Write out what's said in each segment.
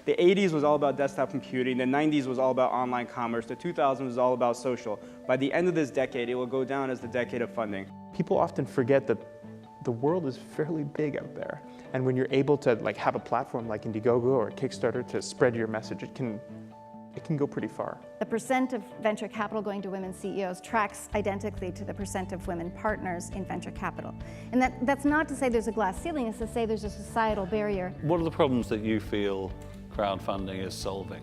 The 80s was all about desktop computing, the 90s was all about online commerce, the 2000s was all about social. By the end of this decade, it will go down as the decade of funding. People often forget that the world is fairly big out there. And when you're able to have a platform like Indiegogo or Kickstarter to spread your message, it can go pretty far. The percent of venture capital going to women CEOs tracks identically to the percent of women partners in venture capital. And that's not to say there's a glass ceiling, it's to say there's a societal barrier. What are the problems that you feel crowdfunding is solving?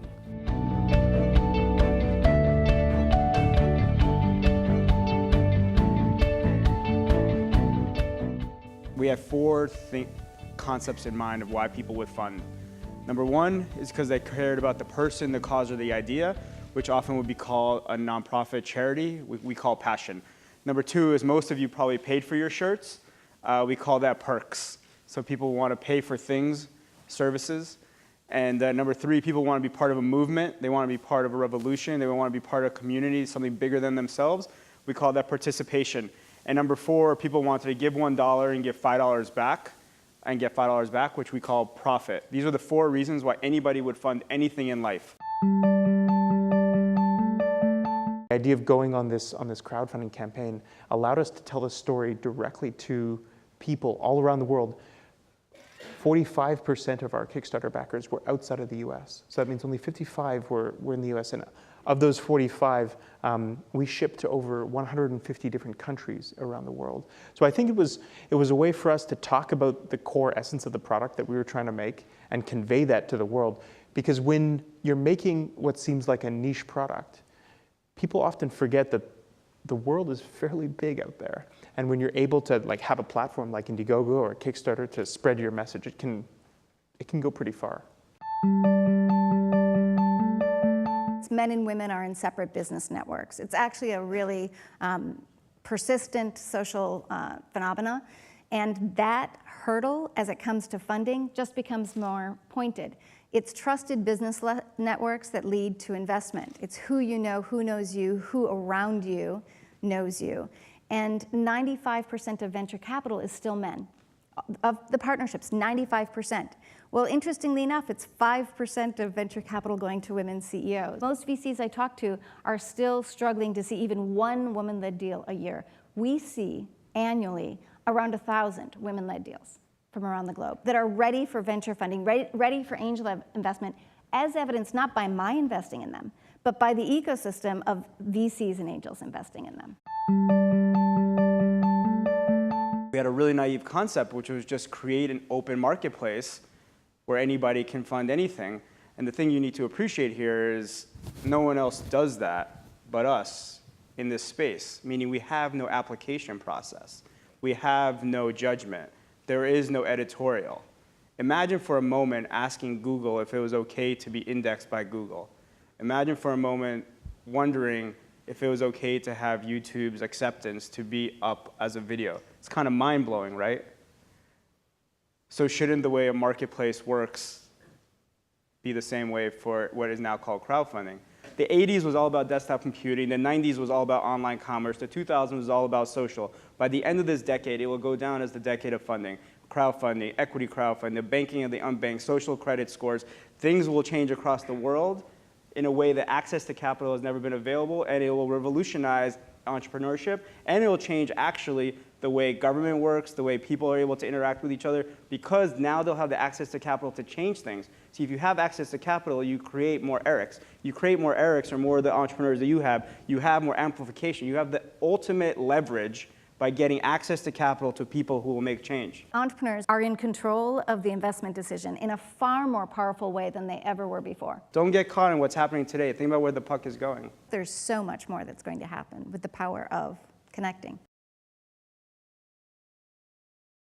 We have four concepts in mind of why people would fund. Number one is because they cared about the person, the cause, or the idea, which often would be called a nonprofit charity. We call passion. Number two is most of you probably paid for your shirts. We call that perks. So people want to pay for things, services. And number three, people want to be part of a movement. They want to be part of a revolution. They want to be part of a community, something bigger than themselves. We call that participation. And number four, people wanted to give $1 and give $5 back, and get $5 back, which we call profit. These are the four reasons why anybody would fund anything in life. The idea of going on this crowdfunding campaign allowed us to tell the story directly to people all around the world. 45% of our Kickstarter backers were outside of the US. So that means only 55 were in the US. And of those 45, we shipped to over 150 different countries around the world. So I think it was a way for us to talk about the core essence of the product that we were trying to make and convey that to the world. Because when you're making what seems like a niche product, people often forget that the world is fairly big out there. And when you're able to have a platform like Indiegogo or Kickstarter to spread your message, it can go pretty far. Men and women are in separate business networks. It's actually a really persistent social phenomena. And that hurdle, as it comes to funding, just becomes more pointed. It's trusted business networks that lead to investment. It's who you know, who knows you, who around you knows you. And 95% of venture capital is still men. Of the partnerships, 95%. Well, interestingly enough, it's 5% of venture capital going to women CEOs. Most VCs I talk to are still struggling to see even one woman-led deal a year. We see annually around 1,000 women-led deals from around the globe that are ready for venture funding, ready for angel investment, as evidenced not by my investing in them, but by the ecosystem of VCs and angels investing in them. We had a really naive concept, which was just create an open marketplace where anybody can fund anything. And the thing you need to appreciate here is no one else does that but us in this space, meaning we have no application process. We have no judgment. There is no editorial. Imagine for a moment asking Google if it was okay to be indexed by Google. Imagine for a moment wondering if it was okay to have YouTube's acceptance to be up as a video. It's kind of mind-blowing, right? So shouldn't the way a marketplace works be the same way for what is now called crowdfunding? The 80s was all about desktop computing, the 90s was all about online commerce, the 2000s was all about social. By the end of this decade, it will go down as the decade of funding. Crowdfunding, equity crowdfunding, the banking of the unbanked, social credit scores. Things will change across the world in a way that access to capital has never been available, and it will revolutionize entrepreneurship, and it will change actually the way government works, the way people are able to interact with each other, because now they'll have the access to capital to change things. See, if you have access to capital, you create more Erics. You create more Erics or more of the entrepreneurs that you have more amplification. You have the ultimate leverage by getting access to capital to people who will make change. Entrepreneurs are in control of the investment decision in a far more powerful way than they ever were before. Don't get caught in what's happening today. Think about where the puck is going. There's so much more that's going to happen with the power of connecting.